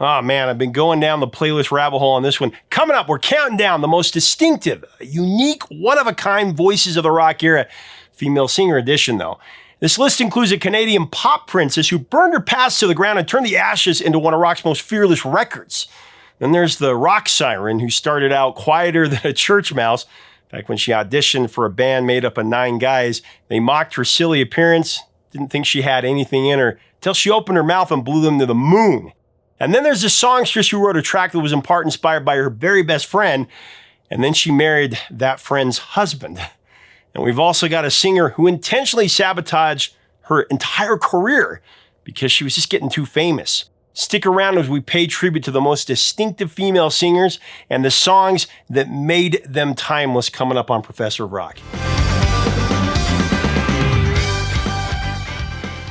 Oh man, I've been going down the playlist rabbit hole on this one. Coming up, we're counting down the most distinctive, unique, one-of-a-kind voices of the rock era. Female singer edition, though. This list includes a Canadian pop princess who burned her past to the ground and turned the ashes into one of rock's most fearless records. Then there's the rock siren who started out quieter than a church mouse. Back when she auditioned for a band made up of 9 guys, they mocked her silly appearance, didn't think she had anything in her, till she opened her mouth and blew them to the moon. And then there's the songstress who wrote a track that was in part inspired by her very best friend, and then she married that friend's husband. And we've also got a singer who intentionally sabotaged her entire career because she was just getting too famous. Stick around as we pay tribute to the most distinctive female singers and the songs that made them timeless coming up on Professor of Rock.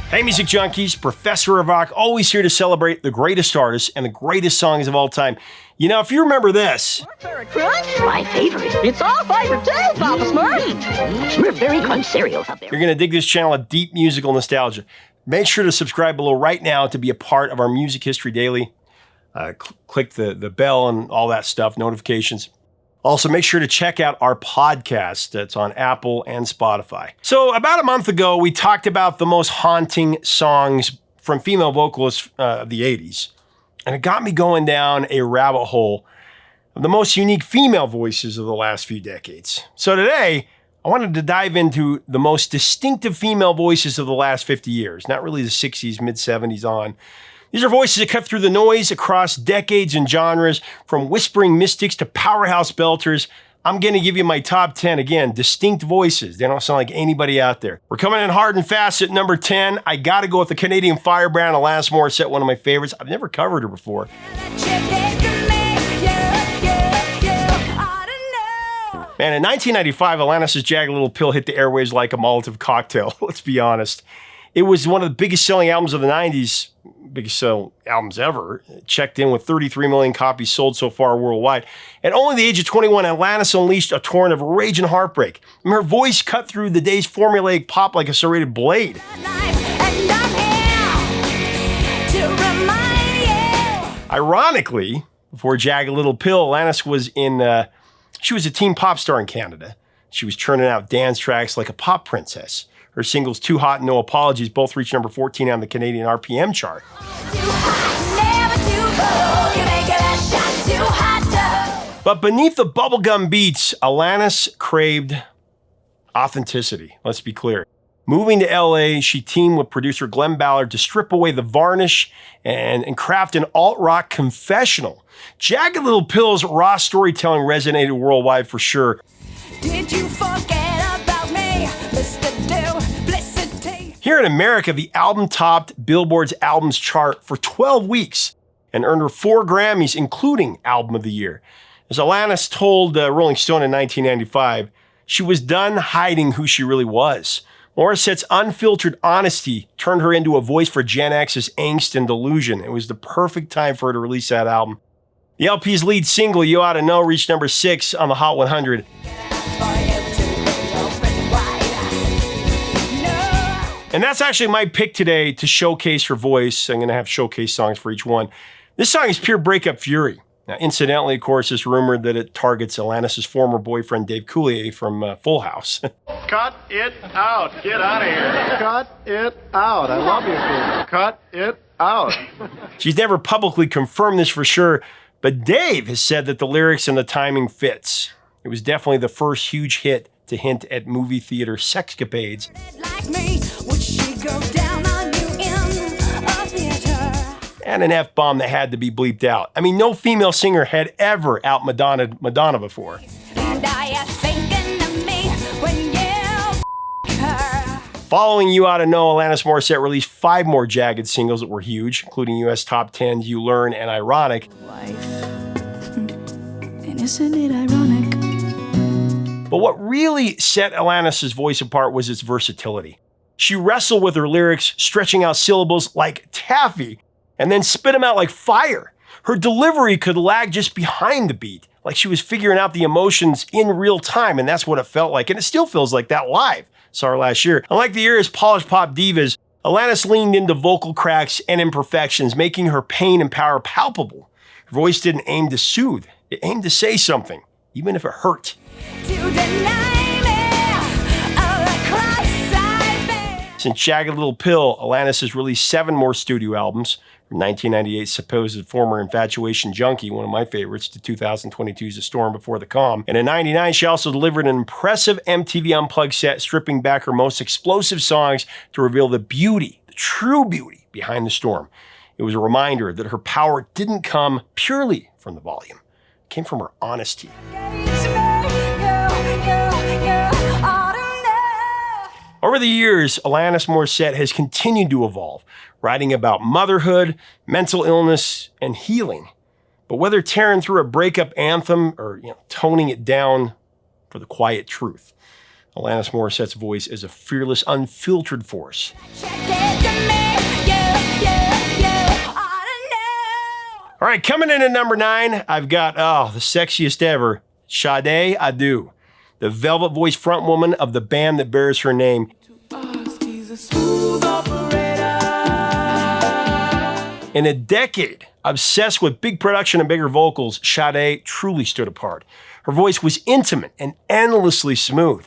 Hey, music junkies, Professor of Rock, always here to celebrate the greatest artists and the greatest songs of all time. You know, if you remember this. My favorite. It's our favorite too, Papa Smurf. We're very crunch cereals up there. You're going to dig this channel of deep musical nostalgia. Make sure to subscribe below right now to be a part of our Music History Daily. Click the bell and all that stuff, notifications. Also, make sure to check out our podcast that's on Apple and Spotify. So about a month ago, we talked about the most haunting songs from female vocalists of the 80s. And it got me going down a rabbit hole of the most unique female voices of the last few decades. So today, I wanted to dive into the most distinctive female voices of the last 50 years, not really the 60s, mid-70s on. These are voices that cut through the noise across decades and genres, from whispering mystics to powerhouse belters. I'm going to give you my top 10, again, distinct voices. They don't sound like anybody out there. We're coming in hard and fast at number 10. I got to go with the Canadian firebrand, Alanis Morissette, one of my favorites. I've never covered her before. Man, in 1995, Alanis' Jagged Little Pill hit the airwaves like a Molotov cocktail, let's be honest. It was one of the biggest selling albums of the 90s, biggest selling albums ever. It checked in with 33 million copies sold so far worldwide. At only the age of 21, Alanis unleashed a torrent of rage and heartbreak. And her voice cut through the day's formulaic pop like a serrated blade. Ironically, before Jagged Little Pill, Alanis was she was a teen pop star in Canada. She was churning out dance tracks like a pop princess. Her singles Too Hot and No Apologies both reached number 14 on the Canadian RPM chart. But beneath the bubblegum beats, Alanis craved authenticity, let's be clear. Moving to LA, she teamed with producer Glenn Ballard to strip away the varnish and craft an alt-rock confessional. Jagged Little Pill's raw storytelling resonated worldwide for sure. Did you forget about me, Mr. Duplicity? Here in America, the album topped Billboard's albums chart for 12 weeks and earned her 4 Grammys, including Album of the Year. As Alanis told Rolling Stone in 1995, she was done hiding who she really was. Morissette's unfiltered honesty turned her into a voice for Gen X's angst and delusion. It was the perfect time for her to release that album. The LP's lead single, You Oughta Know, reached number 6 on the Hot 100. And that's actually my pick today to showcase her voice. I'm going to have showcase songs for each one. This song is pure breakup fury. Now, incidentally, of course, it's rumored that it targets Alanis' former boyfriend, Dave Coulier, from Full House. Cut it out. Get out of here. Cut it out. I love you, Steve. Cut it out. She's never publicly confirmed this for sure, but Dave has said that the lyrics and the timing fits. It was definitely the first huge hit to hint at movie theater sexcapades. Like me, would she go down on you in a theater? And an F-bomb that had to be bleeped out. I mean, no female singer had ever out-Madonna before. And are you thinking of me when you her? Following You Oughta Know, Alanis Morissette released 5 more Jagged singles that were huge, including US Top 10s You Learn and Ironic. Life. And isn't it ironic? But what really set Alanis' voice apart was its versatility. She wrestled with her lyrics, stretching out syllables like taffy, and then spit them out like fire. Her delivery could lag just behind the beat, like she was figuring out the emotions in real time, and that's what it felt like, and it still feels like that live. Saw her last year. Unlike the era's polished pop divas, Alanis leaned into vocal cracks and imperfections, making her pain and power palpable. Her voice didn't aim to soothe, it aimed to say something, even if it hurt. Since Jagged Little Pill, Alanis has released 7 more studio albums, from 1998's supposed former Infatuation Junkie, one of my favorites, to 2022's A Storm Before the Calm. And in 99, she also delivered an impressive MTV Unplugged set, stripping back her most explosive songs to reveal the beauty, the true beauty, behind the storm. It was a reminder that her power didn't come purely from the volume. It came from her honesty. Over the years, Alanis Morissette has continued to evolve, writing about motherhood, mental illness, and healing. But whether tearing through a breakup anthem or toning it down for the quiet truth, Alanis Morissette's voice is a fearless, unfiltered force. All right, coming in at number 9, I've got, the sexiest ever, Sade Adu, the velvet voice frontwoman of the band that bears her name. In a decade obsessed with big production and bigger vocals, Sade truly stood apart. Her voice was intimate and endlessly smooth.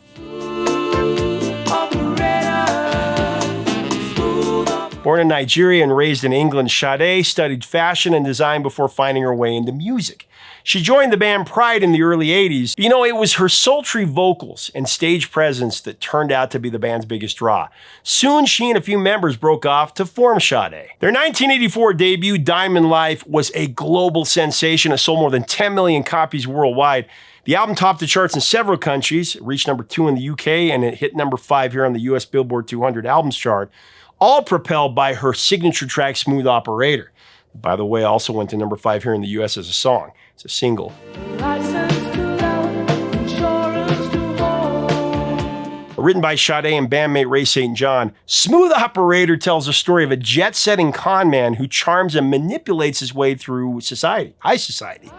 Born in Nigeria and raised in England, Sade studied fashion and design before finding her way into music. She joined the band Pride in the early 80s. It was her sultry vocals and stage presence that turned out to be the band's biggest draw. Soon, she and a few members broke off to form Sade. Their 1984 debut, Diamond Life, was a global sensation. It sold more than 10 million copies worldwide. The album topped the charts in several countries. It reached number 2 in the UK, and it hit number 5 here on the US Billboard 200 albums chart, all propelled by her signature track, Smooth Operator. By the way, also went to number 5 here in the US as a song. It's a single. Written by Sade and bandmate Ray St. John, Smooth Operator tells the story of a jet-setting con man who charms and manipulates his way through society, high society.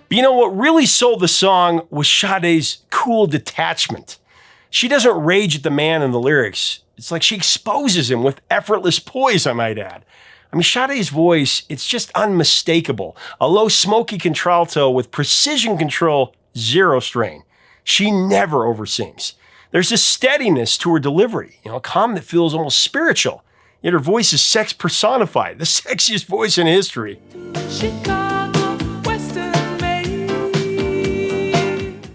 But what really sold the song was Sade's cool detachment. She doesn't rage at the man in the lyrics. It's like she exposes him with effortless poise, I might add. Sade's voice, it's just unmistakable. A low, smoky contralto with precision control, zero strain. She never oversings. There's a steadiness to her delivery, a calm that feels almost spiritual. Yet her voice is sex personified, the sexiest voice in history.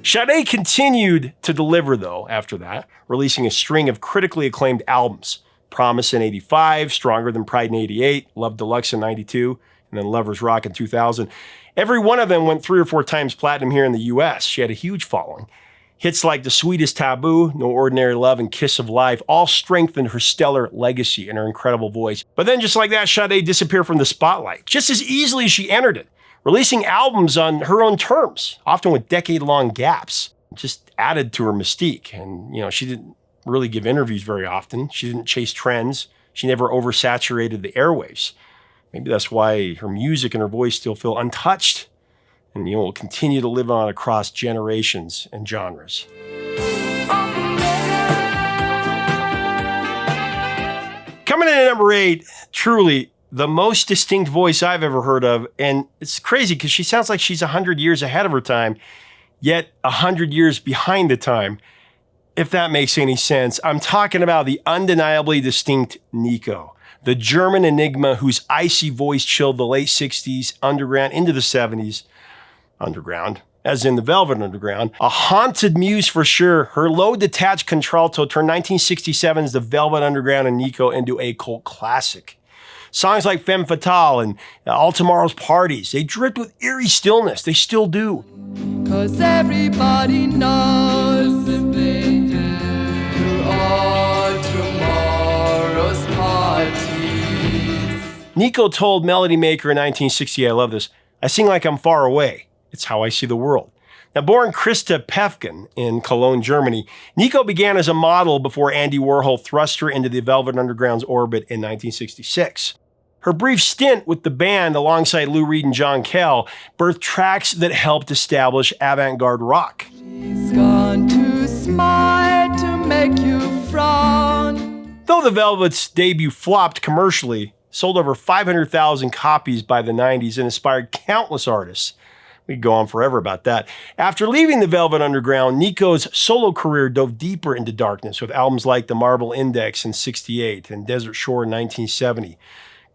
Sade continued to deliver, though, after that, releasing a string of critically acclaimed albums. Promise in 85, Stronger Than Pride in 88, Love Deluxe in 92, and then Lovers Rock in 2000. Every one of them went 3 or 4 times platinum here in the US. She had a huge following. Hits like The Sweetest Taboo, No Ordinary Love, and Kiss of Life all strengthened her stellar legacy and her incredible voice. But then just like that, Sade disappeared from the spotlight, just as easily as she entered it, releasing albums on her own terms, often with decade-long gaps. It just added to her mystique. And, she didn't really give interviews very often. She didn't chase trends. She never oversaturated the airwaves. Maybe that's why her music and her voice still feel untouched and, will continue to live on across generations and genres. Coming in at number 8, truly the most distinct voice I've ever heard of. And it's crazy because she sounds like she's 100 years ahead of her time, yet 100 years behind the time, if that makes any sense. I'm talking about the undeniably distinct Nico, the German enigma whose icy voice chilled the late 60s underground into the 70s. Underground, as in the Velvet Underground. A haunted muse for sure. Her low detached contralto turned 1967's The Velvet Underground and Nico into a cult classic. Songs like Femme Fatale and All Tomorrow's Parties, they dripped with eerie stillness. They still do. 'Cause everybody knows that they do to all tomorrow's parties. Nico told Melody Maker in 1960, I love this, I sing like I'm far away. It's how I see the world. Now, born Christa Pefken in Cologne, Germany, Nico began as a model before Andy Warhol thrust her into the Velvet Underground's orbit in 1966. Her brief stint with the band alongside Lou Reed and John Cale birthed tracks that helped establish avant-garde rock. She's gone to smile to make you frown. Though the Velvet's debut flopped commercially, sold over 500,000 copies by the 90s and inspired countless artists. We could go on forever about that. After leaving the Velvet Underground, Nico's solo career dove deeper into darkness with albums like The Marble Index in '68 and Desert Shore in 1970.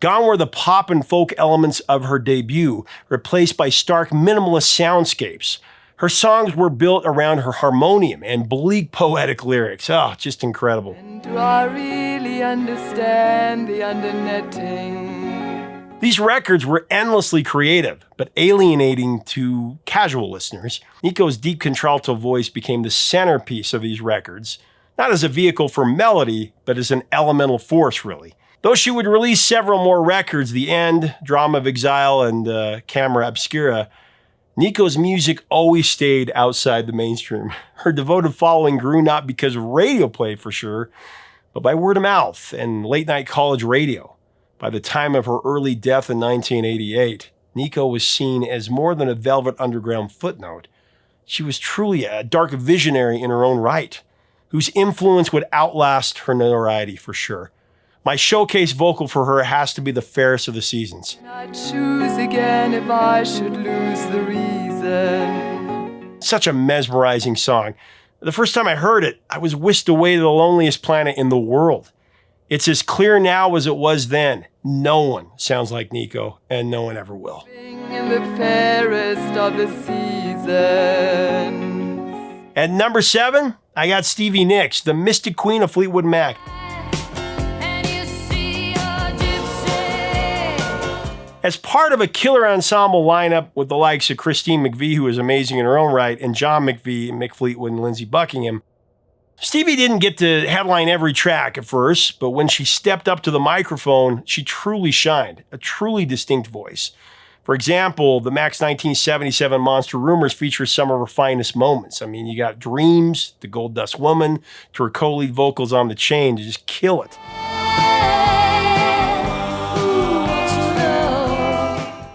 Gone were the pop and folk elements of her debut, replaced by stark minimalist soundscapes. Her songs were built around her harmonium and bleak poetic lyrics. Oh, just incredible. And do I really understand the undernetting? These records were endlessly creative, but alienating to casual listeners. Nico's deep contralto voice became the centerpiece of these records, not as a vehicle for melody, but as an elemental force, really. Though she would release several more records, The End, Drama of Exile, and Camera Obscura, Nico's music always stayed outside the mainstream. Her devoted following grew not because of radio play for sure, but by word of mouth and late-night college radio. By the time of her early death in 1988, Nico was seen as more than a Velvet Underground footnote. She was truly a dark visionary in her own right, whose influence would outlast her notoriety for sure. My showcase vocal for her has to be the fairest of the seasons. I'd choose again if I should lose the reason. Such a mesmerizing song. The first time I heard it, I was whisked away to the loneliest planet in the world. It's as clear now as it was then. No one sounds like Nico, and no one ever will. In the fairest of the seasons. At number 7, I got Stevie Nicks, the Mystic Queen of Fleetwood Mac. As part of a killer ensemble lineup with the likes of Christine McVie, who is amazing in her own right, and John McVie, Mick Fleetwood, and Lindsey Buckingham, Stevie didn't get to headline every track at first, but when she stepped up to the microphone, she truly shined, a truly distinct voice. For example, the Mac's 1977 Monster Rumors features some of her finest moments. I mean, you got Dreams, The Gold Dust Woman, to her co-lead vocals on The Chain to just kill it.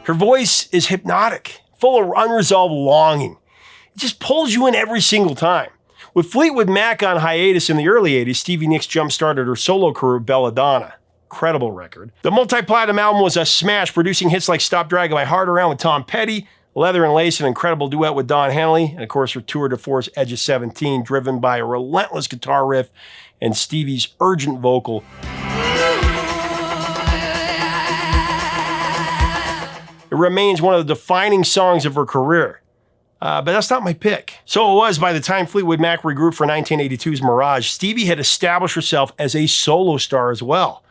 Her voice is hypnotic, full of unresolved longing. It just pulls you in every single time. With Fleetwood Mac on hiatus in the early 80s, Stevie Nicks jump-started her solo career with Belladonna. Incredible record. The multi-platinum album was a smash, producing hits like Stop Dragging My Heart Around with Tom Petty, Leather and Lace, an incredible duet with Don Henley, and of course her tour de force, Edge of 17, driven by a relentless guitar riff and Stevie's urgent vocal. It remains one of the defining songs of her career. But that's not my pick. So it was by the time Fleetwood Mac regrouped for 1982's Mirage, Stevie had established herself as a solo star as well.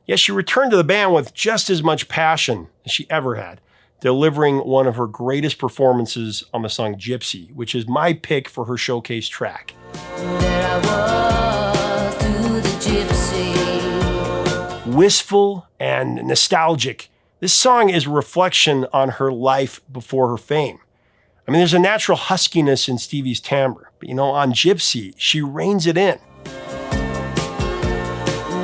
Yes, she returned to the band with just as much passion as she ever had, delivering one of her greatest performances on the song Gypsy, which is my pick for her showcase track. There I was through the gypsy. Wistful and nostalgic, this song is a reflection on her life before her fame. I mean, there's a natural huskiness in Stevie's timbre, but on Gypsy, she reins it in.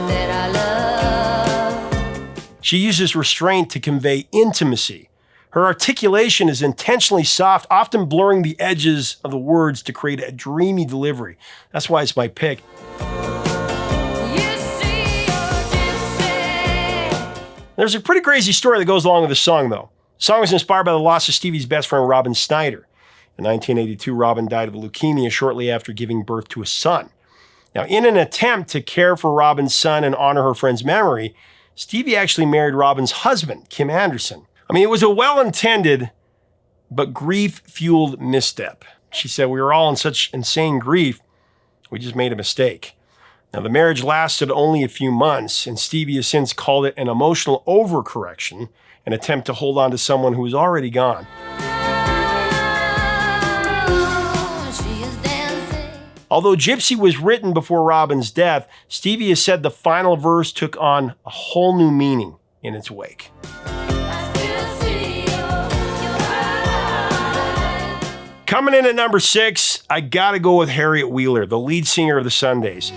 That I love. She uses restraint to convey intimacy. Her articulation is intentionally soft, often blurring the edges of the words to create a dreamy delivery. That's why it's my pick. There's a pretty crazy story that goes along with the song, though. The song was inspired by the loss of Stevie's best friend, Robin Snyder. In 1982, Robin died of leukemia shortly after giving birth to a son. Now, in an attempt to care for Robin's son and honor her friend's memory, Stevie actually married Robin's husband, Kim Anderson. I mean, it was a well-intended but grief-fueled misstep. She said, "We were all in such insane grief, we just made a mistake." Now, the marriage lasted only a few months, and Stevie has since called it an emotional overcorrection, an attempt to hold on to someone who is already gone. Although Gypsy was written before Robin's death, Stevie has said the final verse took on a whole new meaning in its wake. Coming in at number 6, I gotta go with Harriet Wheeler, the lead singer of the Sundays.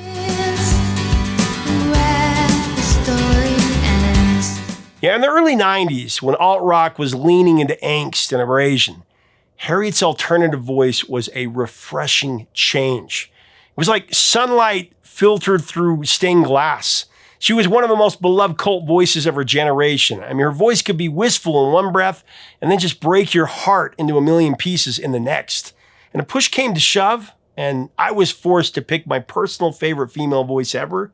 Yeah, in the early 90s, when alt-rock was leaning into angst and abrasion, Harriet's alternative voice was a refreshing change. was like sunlight filtered through stained glass. She was one of the most beloved cult voices of her generation. I mean, her voice could be wistful in one breath and then just break your heart into a million pieces in the next. And a push came to shove, and I was forced to pick my personal favorite female voice ever.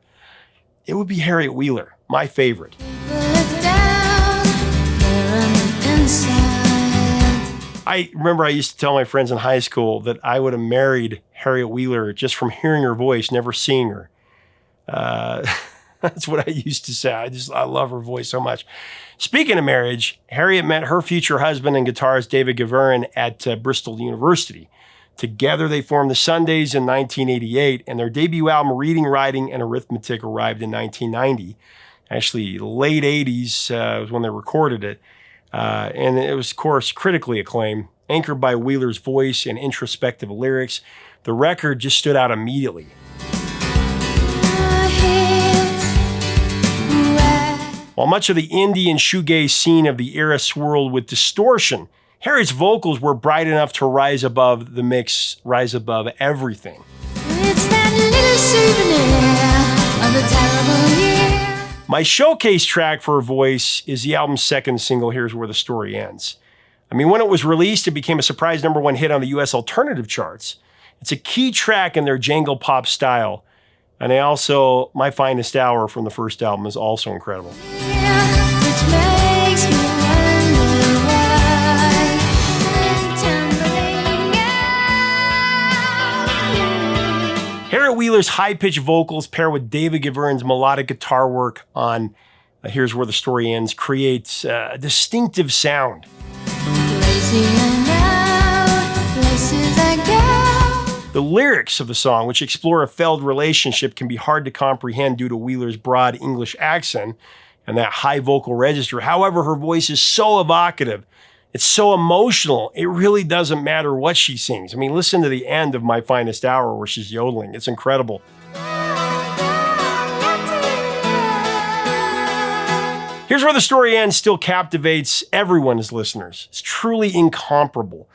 It would be Harriet Wheeler, my favorite. I remember I used to tell my friends in high school that I would have married Harriet Wheeler just from hearing her voice, never seeing her. That's what I used to say. I love her voice so much. Speaking of marriage, Harriet met her future husband and guitarist David Gavern at Bristol University. Together they formed the Sundays in 1988, and their debut album Reading, Writing, and Arithmetic arrived in 1990. Actually, late 80s was when they recorded it. And it was, of course, critically acclaimed. Anchored by Wheeler's voice and introspective lyrics, the record just stood out immediately. While much of the indie and shoegaze scene of the era swirled with distortion, Harriet's vocals were bright enough to rise above the mix, rise above everything. It's that little souvenir of a terrible year. My showcase track for her voice is the album's second single, Here's Where the Story Ends. I mean, when it was released, it became a surprise #1 hit on the US alternative charts. It's a key track in their jangle pop style. And My Finest Hour from the first album is also incredible. Which makes me wonder why I'm tumbling out. Harriet Wheeler's high-pitched vocals paired with David Gavern's melodic guitar work on Here's Where the Story Ends creates a distinctive sound. Blazing out, places I go. The lyrics of the song, which explore a failed relationship, can be hard to comprehend due to Wheeler's broad English accent and that high vocal register. However, her voice is so evocative. It's so emotional. It really doesn't matter what she sings. I mean, listen to the end of My Finest Hour where she's yodeling. It's incredible. Here's Where the Story Ends still captivates everyone as listeners. It's truly incomparable.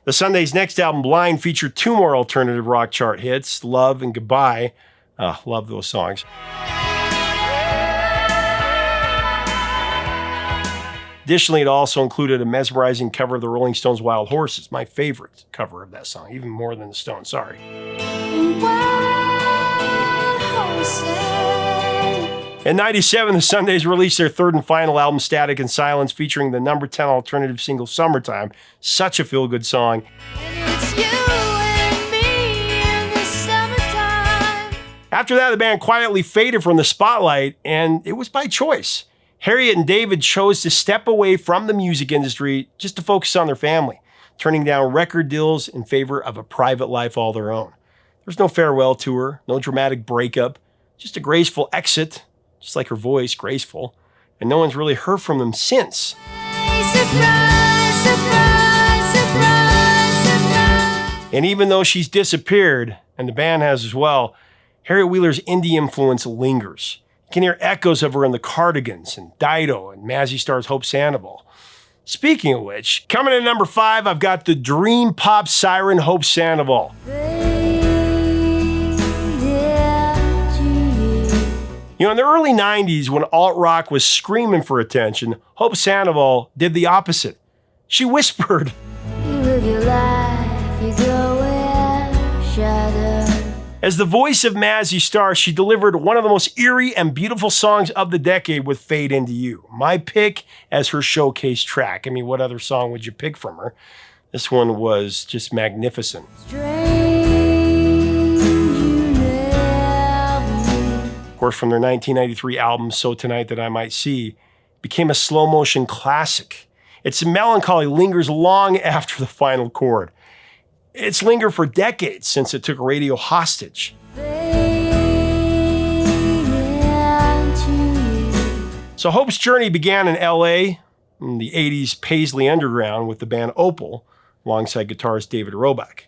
The Sundays' next album, Blind, featured two more alternative rock chart hits, Love and Goodbye. Love those songs. Additionally, it also included a mesmerizing cover of the Rolling Stones' Wild Horses, my favorite cover of that song, even more than the Stones, sorry. In 97, the Sundays released their third and final album, Static and Silence, featuring the #10 alternative single, Summertime. Such a feel-good song. It's you and me in the summertime. After that, the band quietly faded from the spotlight, and it was by choice. Harriet and David chose to step away from the music industry just to focus on their family, turning down record deals in favor of a private life all their own. There's no farewell tour, no dramatic breakup, just a graceful exit. Just like her voice, graceful, and no one's really heard from them since. Surprise, surprise, surprise, surprise. And even though she's disappeared, and the band has as well, Harriet Wheeler's indie influence lingers. You can hear echoes of her in the Cardigans and Dido and Mazzy Star's Hope Sandoval. Speaking of which, coming in #5, I've got the dream pop siren Hope Sandoval. You know, in the early 90s, when alt-rock was screaming for attention, Hope Sandoval did the opposite. She whispered. You live your life, you go where shadow. As the voice of Mazzy Star, she delivered one of the most eerie and beautiful songs of the decade with Fade Into You. My pick as her showcase track. I mean, what other song would you pick from her? This one was just magnificent. Of course, from their 1993 album, So Tonight That I Might See, became a slow-motion classic. Its melancholy lingers long after the final chord. It's lingered for decades since it took radio hostage. So Hope's journey began in LA in the 80s Paisley Underground with the band Opal, alongside guitarist David Roback.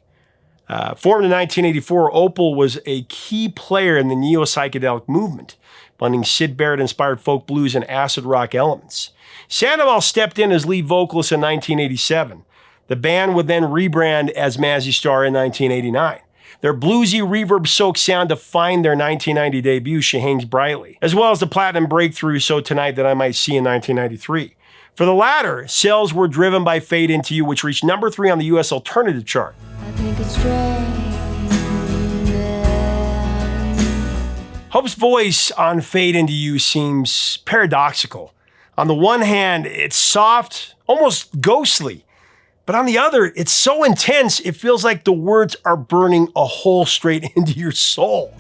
Formed in 1984, Opal was a key player in the neo-psychedelic movement, blending Syd Barrett-inspired folk blues and acid rock elements. Sandoval stepped in as lead vocalist in 1987. The band would then rebrand as Mazzy Star in 1989. Their bluesy, reverb-soaked sound defined their 1990 debut, She Hangs Brightly, as well as the platinum breakthrough, So Tonight That I Might See in 1993. For the latter, sales were driven by Fade Into You, which reached number 3 on the U.S. alternative chart. I think it's strange. Hope's voice on Fade Into You seems paradoxical. On the one hand, it's soft, almost ghostly. But on the other, it's so intense, it feels like the words are burning a hole straight into your soul.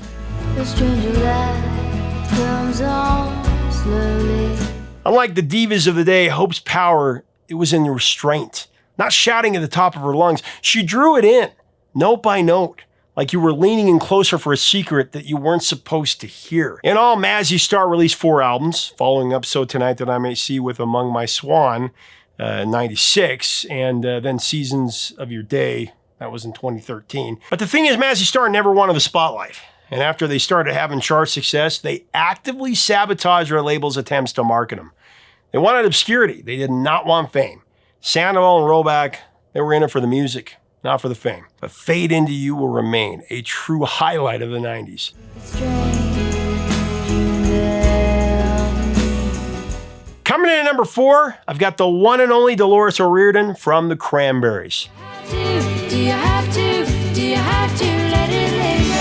The stranger light comes on slowly. Unlike the divas of the day, Hope's power, it was in restraint. Not shouting at the top of her lungs. She drew it in, note by note, like you were leaning in closer for a secret that you weren't supposed to hear. In all, Mazzy Star released 4 albums, following up So Tonight That I May See with Among My Swan in 96, and then Seasons of Your Day, that was in 2013. But the thing is, Mazzy Star never wanted the spotlight. And after they started having chart success, they actively sabotaged their label's attempts to market them. They wanted obscurity. They did not want fame. Sandoval and Roback, they were in it for the music, not for the fame. But Fade Into You will remain a true highlight of the 90s. Coming in at number 4, I've got the one and only Dolores O'Riordan from the Cranberries. Do you have to? Do you have to let it linger?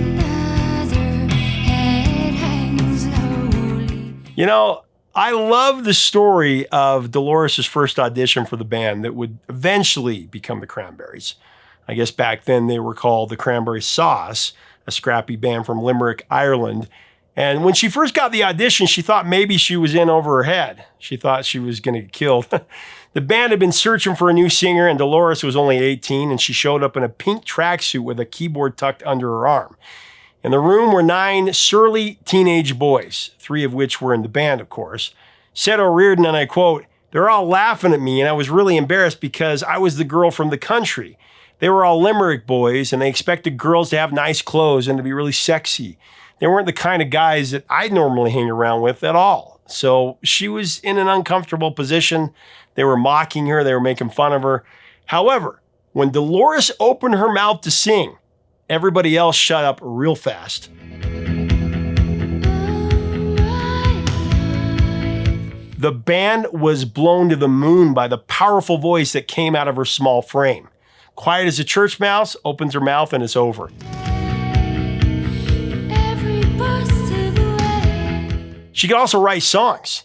Another head hangs slowly. You know, I love the story of Dolores' first audition for the band that would eventually become the Cranberries. I guess back then they were called the Cranberry Sauce, a scrappy band from Limerick, Ireland. And when she first got the audition, she thought maybe she was in over her head. She thought she was going to get killed. The band had been searching for a new singer, and Dolores was only 18, and she showed up in a pink tracksuit with a keyboard tucked under her arm. In the room were 9 surly teenage boys, 3 of which were in the band, of course. Said O'Riordan, and I quote, "They're all laughing at me, and I was really embarrassed because I was the girl from the country. They were all Limerick boys, and they expected girls to have nice clothes and to be really sexy. They weren't the kind of guys that I'd normally hang around with at all." So she was in an uncomfortable position. They were mocking her. They were making fun of her. However, when Dolores opened her mouth to sing, everybody else shut up real fast. The band was blown to the moon by the powerful voice that came out of her small frame. Quiet as a church mouse, opens her mouth and it's over. She could also write songs.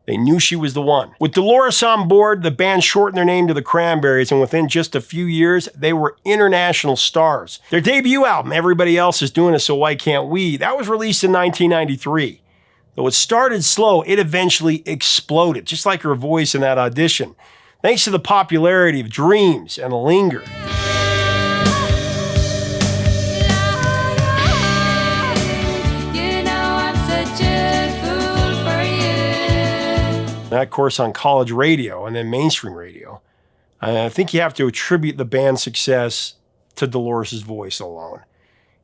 They knew she was the one. With Dolores on board, the band shortened their name to the Cranberries, and within just a few years, they were international stars. Their debut album, Everybody Else Is Doing It, So Why Can't We, that was released in 1993. Though it started slow, it eventually exploded, just like her voice in that audition, thanks to the popularity of Dreams and Linger. That, of course, on college radio and then mainstream radio. I think you have to attribute the band's success to Dolores' voice alone.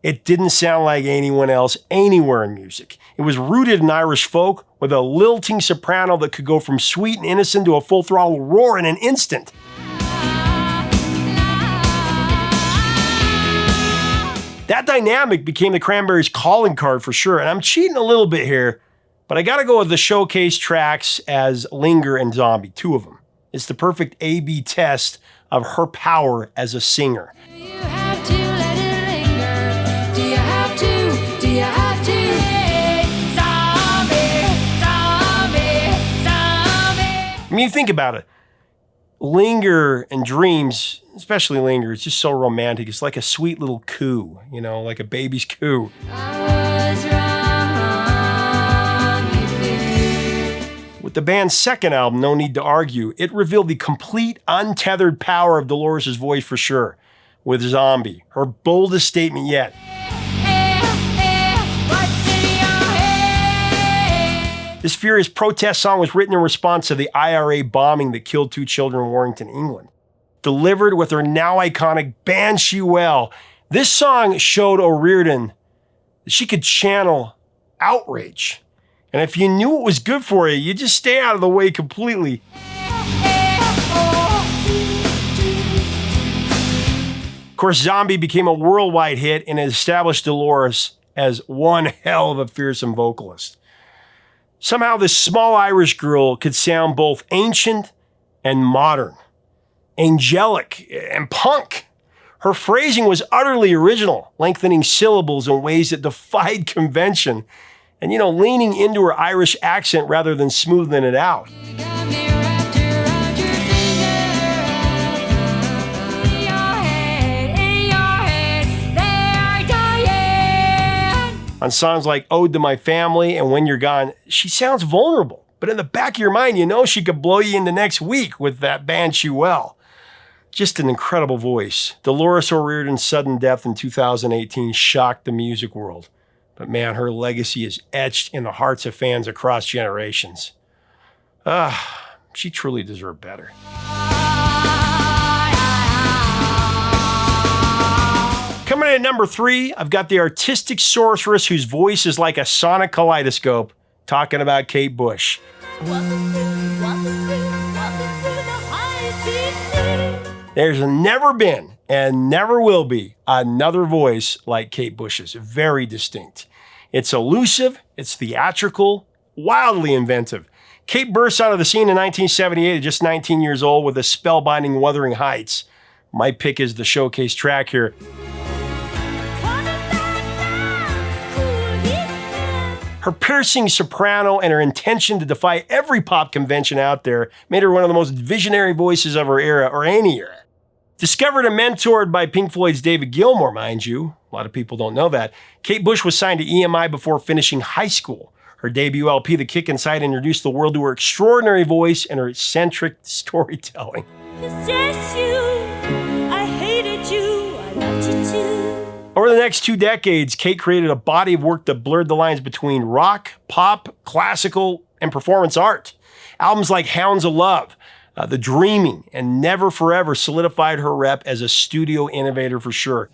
It didn't sound like anyone else anywhere in music. It was rooted in Irish folk with a lilting soprano that could go from sweet and innocent to a full-throttle roar in an instant. That dynamic became the Cranberries' calling card for sure, and I'm cheating a little bit here, but I gotta go with the showcase tracks as Linger and Zombie, 2 of them. It's the perfect A-B test of her power as a singer. Do you have to let it linger? Do you have to? Do you have to? Hey, zombie, zombie, zombie. I mean, you think about it. Linger and Dreams, especially Linger, it's just so romantic. It's like a sweet little coo, you know, like a baby's coo. I was wrong. With the band's second album, No Need to Argue, it revealed the complete, untethered power of Dolores' voice for sure, with Zombie, her boldest statement yet. This furious protest song was written in response to the IRA bombing that killed 2 children in Warrington, England. Delivered with her now iconic Banshee wail, this song showed O'Riordan that she could channel outrage. And if you knew it was good for you, you just stay out of the way completely. Of course, Zombie became a worldwide hit and established Dolores as one hell of a fearsome vocalist. Somehow this small Irish girl could sound both ancient and modern, angelic and punk. Her phrasing was utterly original, lengthening syllables in ways that defied convention and, leaning into her Irish accent rather than smoothing it out. Got me wrapped around your finger. In your head, they are dying. On songs like Ode to My Family and When You're Gone, she sounds vulnerable. But in the back of your mind, she could blow you into next week with that Banshee Well. Just an incredible voice. Dolores O'Riordan's sudden death in 2018 shocked the music world. But man, her legacy is etched in the hearts of fans across generations. She truly deserved better. Coming in at number 3, I've got the artistic sorceress whose voice is like a sonic kaleidoscope, talking about Kate Bush. There's never been and never will be another voice like Kate Bush's. Very distinct. It's elusive, it's theatrical, wildly inventive. Kate burst out of the scene in 1978 at just 19 years old with a spellbinding Wuthering Heights. My pick is the showcase track here. Her piercing soprano and her intention to defy every pop convention out there made her one of the most visionary voices of her era, or any era. Discovered and mentored by Pink Floyd's David Gilmour, mind you. A lot of people don't know that. Kate Bush was signed to EMI before finishing high school. Her debut LP, The Kick Inside, introduced the world to her extraordinary voice and her eccentric storytelling. Possess you, I hated you, I loved you too. Over the next 2 decades, Kate created a body of work that blurred the lines between rock, pop, classical, and performance art. Albums like Hounds of Love, The Dreaming, and Never Forever solidified her rep as a studio innovator for sure.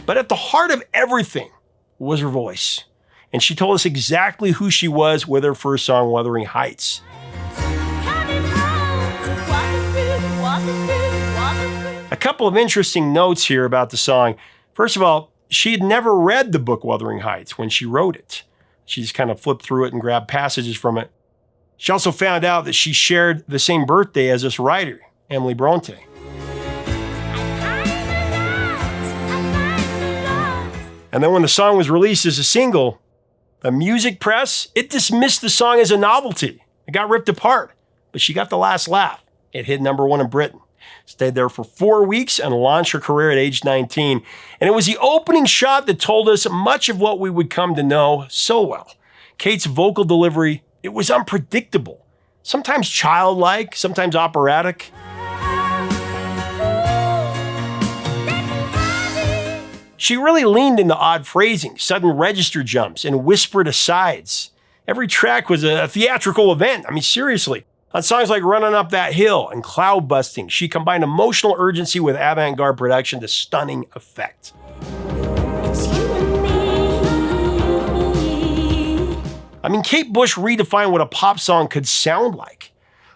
But at the heart of everything was her voice. And she told us exactly who she was with her first song, Wuthering Heights. A couple of interesting notes here about the song. First of all, she had never read the book Wuthering Heights when she wrote it. She just kind of flipped through it and grabbed passages from it. She also found out that she shared the same birthday as this writer, Emily Bronte. And then when the song was released as a single, the music press, it dismissed the song as a novelty. It got ripped apart, but she got the last laugh. It hit number 1 in Britain. Stayed there for 4 weeks and launched her career at age 19. And it was the opening shot that told us much of what we would come to know so well. Kate's vocal delivery, it was unpredictable. Sometimes childlike, sometimes operatic. She really leaned into odd phrasing, sudden register jumps, and whispered asides. Every track was a theatrical event. I mean, seriously. On songs like Running Up That Hill and Cloud Busting, she combined emotional urgency with avant-garde production to stunning effect. I mean, Kate Bush redefined what a pop song could sound like.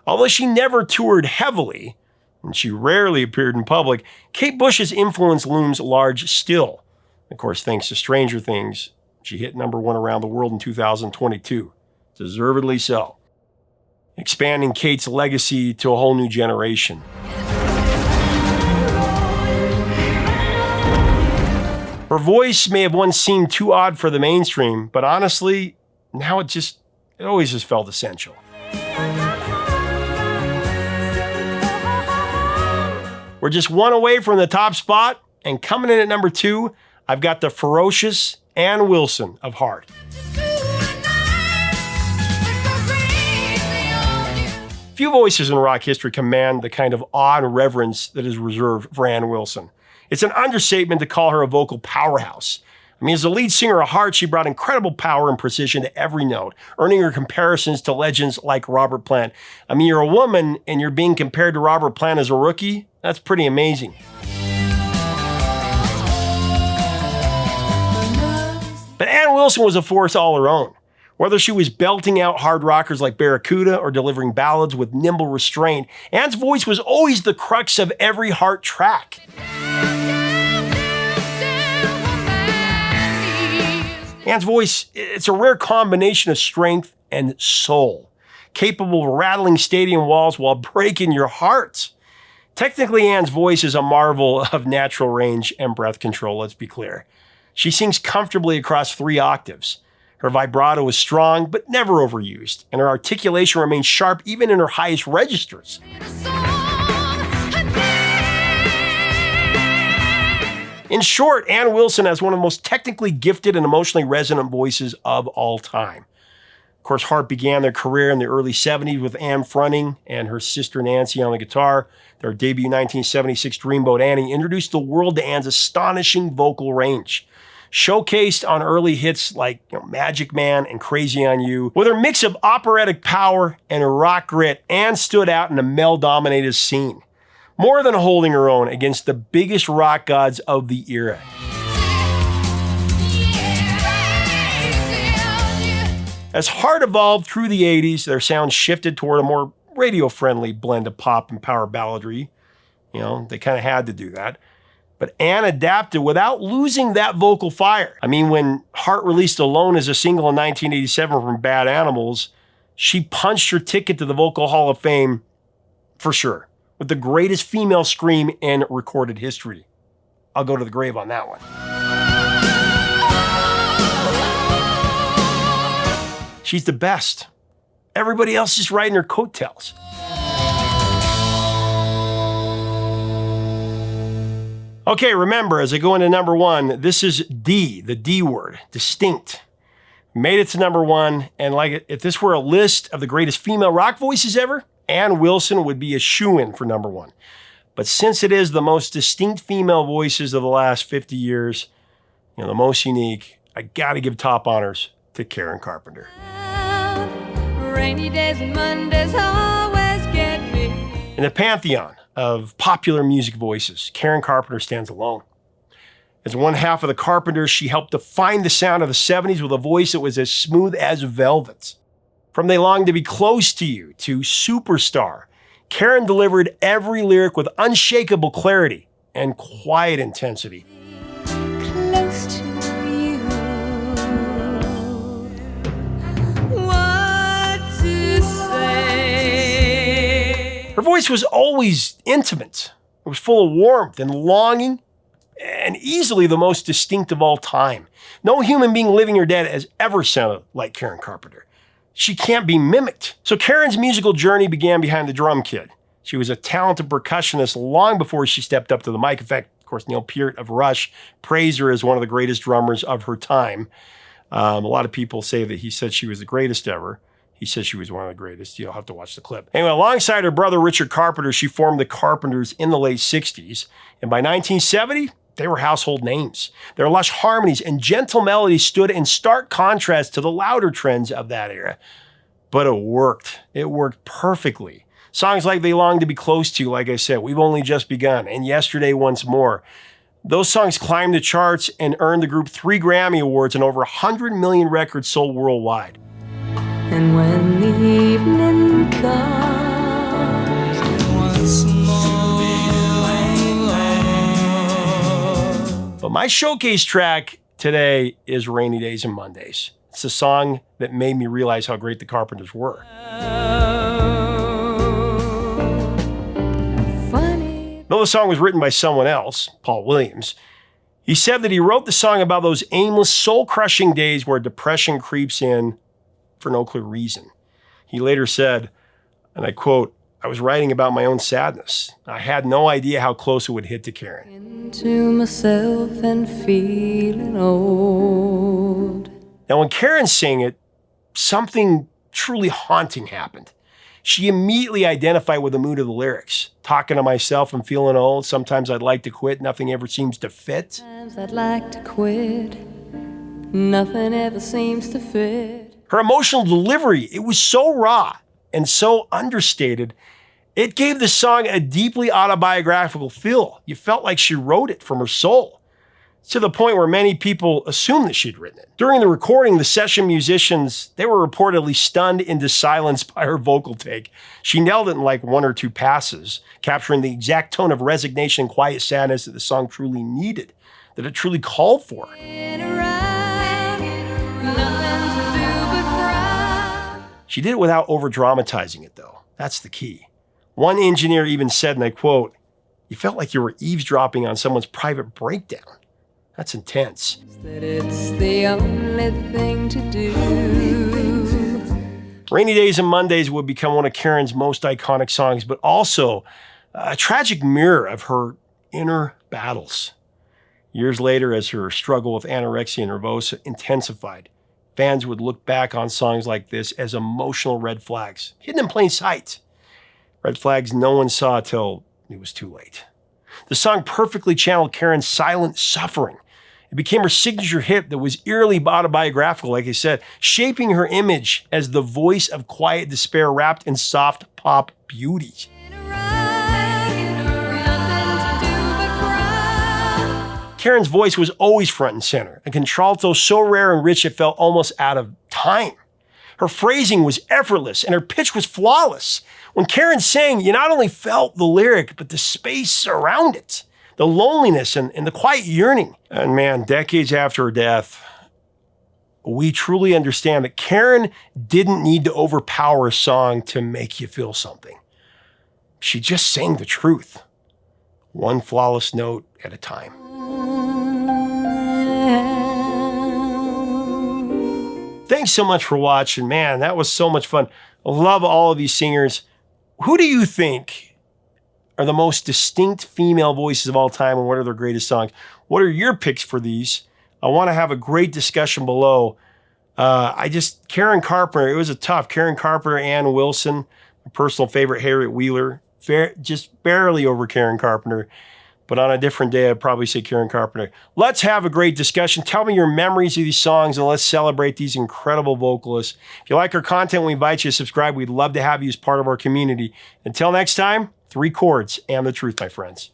Although she never toured heavily, and she rarely appeared in public, Kate Bush's influence looms large still. Of course, thanks to Stranger Things, she hit number 1 around the world in 2022. Deservedly so. Expanding Kate's legacy to a whole new generation. Her voice may have once seemed too odd for the mainstream, but honestly, now it always has felt essential. We're just 1 away from the top spot, and coming in at number 2, I've got the ferocious Ann Wilson of Heart. Few voices in rock history command the kind of awe and reverence that is reserved for Ann Wilson. It's an understatement to call her a vocal powerhouse. I mean, as the lead singer of Heart, she brought incredible power and precision to every note, earning her comparisons to legends like Robert Plant. I mean, you're a woman and you're being compared to Robert Plant as a rookie? That's pretty amazing. But Ann Wilson was a force all her own. Whether she was belting out hard rockers like Barracuda or delivering ballads with nimble restraint, Ann's voice was always the crux of every Heart track. Ann's voice, it's a rare combination of strength and soul, capable of rattling stadium walls while breaking your hearts. Technically, Ann's voice is a marvel of natural range and breath control, let's be clear. She sings comfortably across 3 octaves. Her vibrato is strong, but never overused, and her articulation remains sharp even in her highest registers. In short, Ann Wilson has one of the most technically gifted and emotionally resonant voices of all time. Of course, Heart began their career in the early 70s with Ann fronting and her sister Nancy on the guitar. Their debut 1976 Dreamboat Annie introduced the world to Ann's astonishing vocal range. Showcased on early hits like Magic Man and Crazy on You. With her mix of operatic power and her rock grit, Ann stood out in a male-dominated scene, more than holding her own against the biggest rock gods of the era. As Heart evolved through the 80s, their sound shifted toward a more radio-friendly blend of pop and power balladry. They kind of had to do that. But Ann adapted without losing that vocal fire. I mean, when Heart released Alone as a single in 1987 from Bad Animals, she punched her ticket to the Vocal Hall of Fame for sure, with the greatest female scream in recorded history. I'll go to the grave on that one. She's the best. Everybody else is riding her coattails. Okay, remember, as I go into number 1, this is D, the D word, distinct. Made it to number 1, and if this were a list of the greatest female rock voices ever, Ann Wilson would be a shoo-in for number 1. But since it is the most distinct female voices of the last 50 years, the most unique, I gotta give top honors to Karen Carpenter. Rainy days and Mondays always get me. In the pantheon of popular music voices, Karen Carpenter stands alone. As one half of the Carpenters, she helped define the sound of the 70s with a voice that was as smooth as velvet. From They Long to Be Close to You to Superstar, Karen delivered every lyric with unshakable clarity and quiet intensity. Close to you. What to say? Her voice was always intimate. It was full of warmth and longing, and easily the most distinct of all time. No human being, living or dead, has ever sounded like Karen Carpenter. She can't be mimicked. So Karen's musical journey began behind the drum kit. She was a talented percussionist long before she stepped up to the mic. In fact, of course, Neil Peart of Rush praised her as one of the greatest drummers of her time. A lot of people say that he said she was the greatest ever. He said she was one of the greatest. You'll have to watch the clip. Anyway, alongside her brother, Richard Carpenter, she formed the Carpenters in the late 60s. And by 1970, they were household names. Their lush harmonies and gentle melodies stood in stark contrast to the louder trends of that era. But it worked. It worked perfectly. Songs like They Long to Be Close to You, like I said, We've Only Just Begun, and Yesterday Once More. Those songs climbed the charts and earned the group 3 Grammy Awards and over 100 million records sold worldwide. And when the evening comes once more. But my showcase track today is Rainy Days and Mondays. It's a song that made me realize how great the Carpenters were. Though the song was written by someone else, Paul Williams, he said that he wrote the song about those aimless, soul-crushing days where depression creeps in for no clear reason. He later said, and I quote, "I was writing about my own sadness. I had no idea how close it would hit to Karen." Into myself and feeling old. Now, when Karen sang it, something truly haunting happened. She immediately identified with the mood of the lyrics. Talking to myself and feeling old. Sometimes I'd like to quit. Nothing ever seems to fit. Sometimes I'd like to quit. Nothing ever seems to fit. Her emotional delivery, it was so raw and so understated, it gave the song a deeply autobiographical feel. You felt like she wrote it from her soul. to the point where many people assumed that she'd written it. During the recording, the session musicians, they were reportedly stunned into silence by her vocal take. She nailed it in like 1 or 2 passes, capturing the exact tone of resignation and quiet sadness that the song truly needed, that it truly called for. She did it without over-dramatizing it, though. That's the key. One engineer even said, and I quote, "You felt like you were eavesdropping on someone's private breakdown." That's intense. That it's the only thing to do. Rainy Days and Mondays would become one of Karen's most iconic songs, but also a tragic mirror of her inner battles. Years later, as her struggle with anorexia nervosa intensified, fans would look back on songs like this as emotional red flags, hidden in plain sight. Red flags no one saw till it was too late. The song perfectly channeled Karen's silent suffering. It became her signature hit that was eerily autobiographical, like I said, shaping her image as the voice of quiet despair wrapped in soft pop beauty. Karen's voice was always front and center, a contralto so rare and rich it felt almost out of time. Her phrasing was effortless and her pitch was flawless. When Karen sang, you not only felt the lyric, but the space around it, the loneliness and the quiet yearning. And man, decades after her death, we truly understand that Karen didn't need to overpower a song to make you feel something. She just sang the truth, one flawless note at a time. Thanks so much for watching. Man, that was so much fun. I love all of these singers. Who do you think are the most distinct female voices of all time, and what are their greatest songs? What are your picks for these? I want to have a great discussion below. Karen Carpenter, it was a tough. Karen Carpenter, Ann Wilson, my personal favorite, Harriet Wheeler, just barely over Karen Carpenter. But on a different day, I'd probably say Karen Carpenter. Let's have a great discussion. Tell me your memories of these songs, and let's celebrate these incredible vocalists. If you like our content, we invite you to subscribe. We'd love to have you as part of our community. Until next time, 3 chords and the truth, my friends.